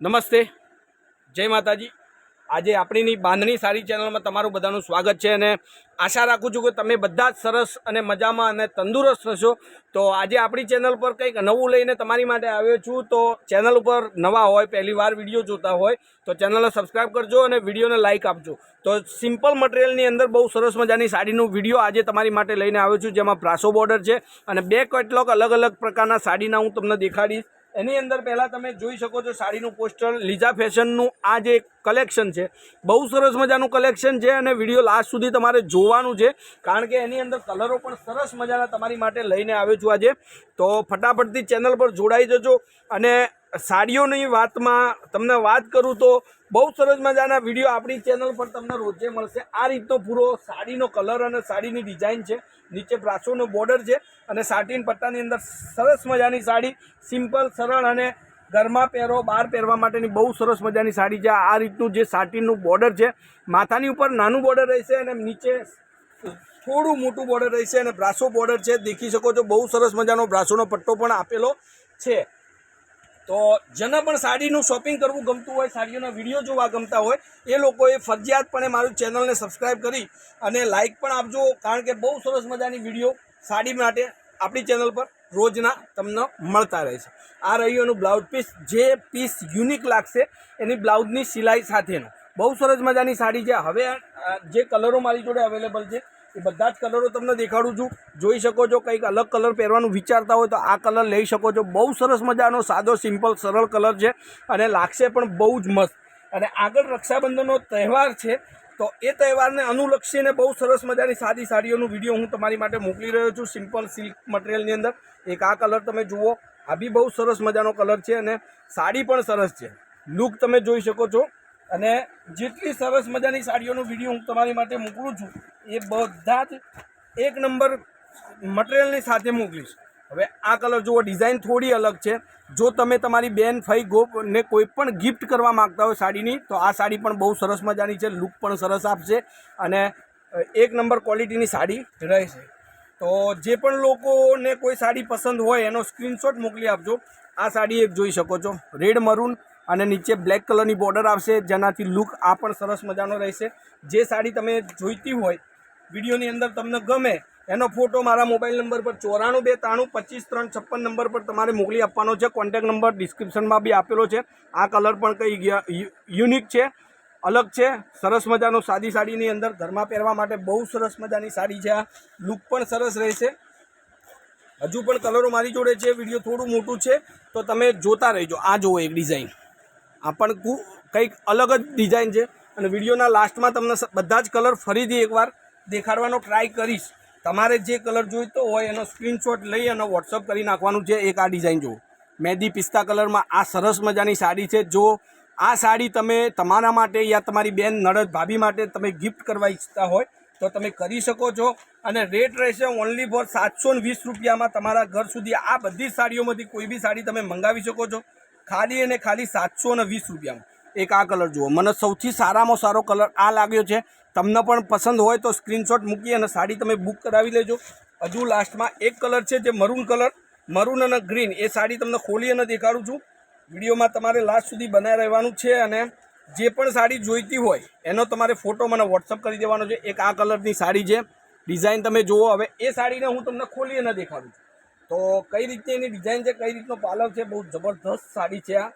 નમસ્તે, જય માતાજી। આજે આપણીની બાંધણી સાડી ચેનલમાં તમારું બધાનું સ્વાગત છે અને આશા રાખું છું કે તમે બધા જ સરસ અને મજામાં અને તંદુરસ્ત હશો। તો આજે આપણી ચેનલ પર કંઈક નવું લઈને તમારી માટે આવ્યો છું। તો ચેનલ ઉપર નવા હોય, પહેલી વાર વિડીયો જોતા હોય તો ચેનલને સબસ્ક્રાઈબ કરજો અને વિડીયોને લાઇક આપજો। તો સિમ્પલ મટીરિયલની અંદર બહુ સરસ મજાની સાડીનું વિડીયો આજે તમારી માટે લઈને આવ્યો છું, જેમાં બ્રાસો બોર્ડર છે અને બે કેટલોગ અલગ અલગ પ્રકારના સાડીના હું તમને દેખાડીશ। એની અંદર પહેલાં તમે જોઈ શકો છો સાડીનું પોસ્ટર, લીઝા ફેશનનું આ જે કલેક્શન છે, બહુ સરસ મજાનું કલેક્શન છે અને વિડીયો લાસ્ટ સુધી તમારે જોવાનું છે, કારણ કે એની અંદર કલરો પણ સરસ મજાના તમારી માટે લઈને આવ્યો છું આજે। તો ફટાફટથી ચેનલ પર જોડાઈ જજો। અને સાડીઓની વાતમાં તમને વાત કરું તો બહુ સરસ મજાના વિડીયો આપણી ચેનલ પર તમને રોજે મળશે। આ રીતનો પૂરો સાડીનો કલર અને સાડીની ડિઝાઇન છે, નીચે બ્રાસોનો બોર્ડર છે અને સાટીન પટ્ટાની અંદર સરસ મજાની સાડી, સિમ્પલ સરળ અને ઘરમાં પહેરો, બહાર પહેરવા માટેની બહુ સરસ મજાની સાડી છે। આ રીતનું જે સાટીનનું બોર્ડર છે, માથાની ઉપર નાનું બોર્ડર રહેશે અને નીચે થોડું મોટું બોર્ડર રહેશે અને બ્રાસો બોર્ડર છે, દેખી શકો છો। બહુ સરસ મજાનો બ્રાસોનો પટ્ટો પણ આપેલો છે। તો જેને પણ સાડીનું શોપિંગ કરવું ગમતું હોય, સાડીઓના વિડીયો જોવા ગમતા હોય, એ લોકોએ ફરજિયાતપણે મારું ચેનલને સબસ્ક્રાઈબ કરી અને લાઇક પણ આપજો, કારણ કે બહુ સરસ મજાની વિડીયો સાડી માટે આપણી ચેનલ પર રોજના તમને મળતા રહેશે। આ રહ્યું એનું બ્લાઉઝ પીસ, જે પીસ યુનિક લાગશે એની બ્લાઉઝની સિલાઈ સાથેનો બહુ સરસ મજાની સાડી છે। હવે જે કલરો મારી જોડે અવેલેબલ છે એ બધા જ કલરો તમને દેખાડું છું, જોઈ શકો છો। કંઈક અલગ કલર પહેરવાનું વિચારતા હોય તો આ કલર લઈ શકો છો। બહુ સરસ મજાનો સાદો સિમ્પલ સરળ કલર છે અને લાગશે પણ બહુ જ મસ્ત। અને આગળ રક્ષાબંધનનો તહેવાર છે, તો એ તહેવારને અનુલક્ષીને બહુ સરસ મજાની સાદી સાડીઓનું વિડીયો હું તમારી માટે મોકલી રહ્યો છું, સિમ્પલ સિલ્ક મટીરિયલની અંદર। એક આ કલર તમે જુઓ, આ બી બહુ સરસ મજાનો કલર છે અને સાડી પણ સરસ છે, લુક તમે જોઈ શકો છો। અને જેટલી સરસ મજાની સાડીઓનો વિડીયો હું તમારી માટે મોકલું છું, એ બધા જ એક નંબર મટીરિયલની સાથે મોકલીશ। હવે આ કલર જુઓ, ડિઝાઇન થોડી અલગ છે। જો તમે તમારી બેન, ફઈ, ગોપને કોઈ પણ ગિફ્ટ કરવા માગતા હોય સાડીની, તો આ સાડી પણ બહુ સરસ મજાની છે, લુક પણ સરસ આપશે અને એક નંબર ક્વોલિટીની સાડી રહેશે। તો જે પણ લોકોને કોઈ સાડી પસંદ હોય એનો સ્ક્રીનશોટ મોકલી આપજો। આ સાડી એક જોઈ શકો છો, રેડ મરૂન અને નીચે બ્લેક કલરની બોર્ડર આવશે, જેનાથી લુક આ પણ સરસ મજાનો રહેશે। જે સાડી તમે જોઈતી હોય વિડીયોની અંદર તમને ગમે એનો ફોટો મારા મોબાઈલ નંબર પર 94 293 25 356 નંબર પર તમારે મોકલી આપવાનો છે। કોન્ટેક્ટ નંબર ડિસ્ક્રિપ્શનમાં બી આપેલો છે। આ કલર પણ કંઈ યુનિક છે, અલગ છે, સરસ મજાનો સાદી સાડીની અંદર ઘરમાં પહેરવા માટે બહુ સરસ મજાની સાડી છે। આ લુક પણ સરસ રહેશે। હજુ પણ કલરો મારી જોડે છે, વિડીયો થોડું મોટું છે તો તમે જોતા રહેજો। આ જુઓ એક ડિઝાઇન, આ પણ કંઈક અલગ જ ડિઝાઇન છે અને વિડીયોના લાસ્ટમાં તમને બધા જ કલર ફરીથી એકવાર દેખાડવાનો ટ્રાય કરીશ। તમારે જે કલર જોઈતો હોય એનો સ્ક્રીનશોટ લઈ અને વોટ્સઅપ કરી નાખવાનું છે। એક આ ડિઝાઇન જુઓ, મહેંદી પિસ્તા કલરમાં આ સરસ મજાની સાડી છે। જો આ સાડી તમે તમારા માટે યા તમારી બેન, નણંદ, ભાભી માટે તમે ગિફ્ટ કરવા ઈચ્છતા હોય તો તમે કરી શકો છો અને રેટ રહેશે ઓનલી ફોર 720 રૂપિયામાં તમારા ઘર સુધી। આ બધી સાડીઓમાંથી કોઈ બી સાડી તમે મંગાવી શકો છો ખાલી અને ખાલી 720 રૂપિયામાં। એક આ કલર જુઓ, મને સૌથી સારામાં સારો કલર આ લાગ્યો છે। તમને પણ પસંદ હોય તો સ્ક્રીનશોટ મૂકી અને સાડી તમે બુક કરાવી લેજો। હજુ લાસ્ટમાં એક કલર છે જે મરૂન કલર, મરૂન અને ગ્રીન, એ સાડી તમને ખોલી અને દેખાડું છું। વિડીયોમાં તમારે લાસ્ટ સુધી બનાવી રહેવાનું છે અને જે પણ સાડી જોઈતી હોય એનો તમારે ફોટો મને વોટ્સઅપ કરી દેવાનો છે। એક આ કલરની સાડી છે, ડિઝાઇન તમે જુઓ। હવે એ સાડીને હું તમને ખોલી અને દેખાડું છું તો કઈ રીતની એની ડિઝાઇન છે, કઈ રીતનો પાલવ છે, બહુ જબરદસ્ત સાડી છે આ।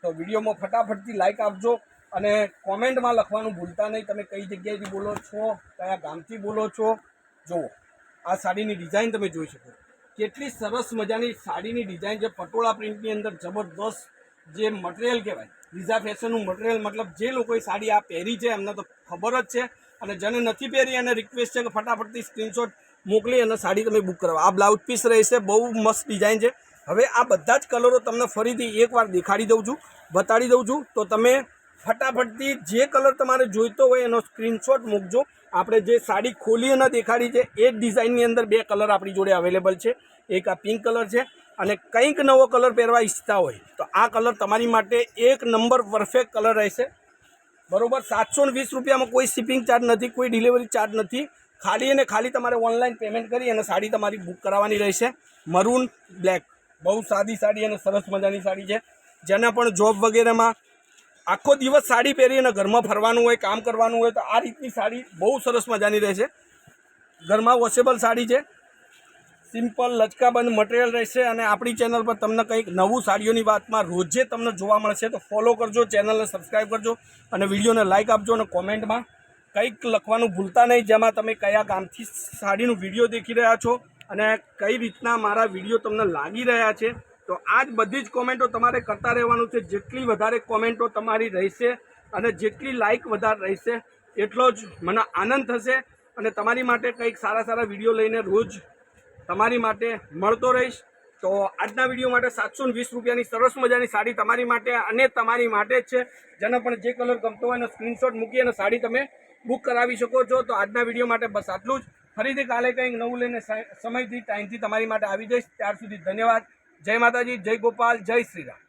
તો વિડીયોમાં ફટાફટથી લાઇક આપજો અને કોમેન્ટમાં લખવાનું ભૂલતા નહીં, તમે કઈ જગ્યાએથી બોલો છો, કયા ગામથી બોલો છો। જુઓ આ સાડીની ડિઝાઇન તમે જોઈ શકો, કેટલી સરસ મજાની સાડીની ડિઝાઇન છે, પટોળા પ્રિન્ટની અંદર જબરદસ્ત જે મટીરિયલ કહેવાય, લીઝા ફેશનનું મટીરિયલ, મતલબ જે લોકોએ સાડી આ પહેરી છે એમને તો ખબર જ છે અને જેને નથી પહેરી એને રિક્વેસ્ટ છે કે ફટાફટથી સ્ક્રીનશોટ મોકલી અને સાડી તમે બુક કરાવો। આ બ્લાઉઝ પીસ રહેશે, બહુ મસ્ત ડિઝાઇન છે। હવે આ બધા જ કલરો તમને ફરીથી એકવાર દેખાડી દઉં છું, બતાડી દઉં છું, તો તમે ફટાફટથી જે કલર તમારે જોઈતો હોય એનો સ્ક્રીનશોટ મૂકજો। આપણે જે સાડી ખોલી અને દેખાડી છે એ જ ડિઝાઇનની અંદર બે કલર આપણી જોડે અવેલેબલ છે। એક આ પિંક કલર છે અને કંઈક નવો કલર પહેરવા ઈચ્છતા હોય તો આ કલર તમારી માટે એક નંબર પરફેક્ટ કલર રહેશે, બરોબર। 720 રૂપિયામાં કોઈ શિપિંગ ચાર્જ નથી, કોઈ ડિલિવરી ચાર્જ નથી, ખાલી અને ખાલી તમારે ઓનલાઈન પેમેન્ટ કરી અને સાડી તમારી બુક કરાવવાની રહેશે। મરૂન બ્લેક, બહુ સાદી સાડી અને સરસ મજાની સાડી છે, જેને પણ જોબ વગેરેમાં આખો દિવસ સાડી પહેરીને ઘરમાં ફરવાનું હોય, કામ કરવાનું હોય તો આ રીતની સાડી બહુ સરસ મજાની રહેશે. ઘરમાં વોશેબલ સાડી છે, સિમ્પલ લચકાબંધ મટીરિયલ રહેશે. અને આપણી ચેનલ પર તમને કંઈક નવું સાડીઓની વાતમાં રોજે તમને જોવા મળશે. તો ફોલો કરજો, ચેનલને સબસ્ક્રાઈબ કરજો અને વિડીયોને લાઇક આપજો. અને કોમેન્ટમાં કંઈક લખવાનું ભૂલતા નહીં, જેમાં તમે કયા ગામથી સાડીનું વિડીયો દેખી રહ્યા છો અને કઈ રીતના મારા વિડીયો તમને લાગી રહ્યા છે. તો આ જ બધી જ કોમેન્ટો તમારે કરતા રહેવાનું છે. જેટલી વધારે કોમેન્ટો તમારી રહેશે અને જેટલી લાઇક વધારે રહેશે એટલો જ મને આનંદ થશે. અને તમારી માટે કંઈક સારા સારા વિડીયો લઈને રોજ તમારી માટે મળતો રહીશ. તો આજના વિડીયો માટે 720 રૂપિયાની સરસ મજાની સાડી તમારી માટે અને તમારી માટે જ છે. જેને પણ જે કલર ગમતો હોય એનો સ્ક્રીનશોટ મૂકી અને સાડી તમે બુક કરાવી શકો છો. તો આજના વિડીયો માટે બસ આટલું જ. ફરીથી કાલે કંઈક નવું લઈને સમયથી ટાઈમથી તમારી માટે આવી જઈશ. ત્યાર સુધી ધન્યવાદ. જય માતાજી, જય ગોપાલ, જય શ્રી રામ.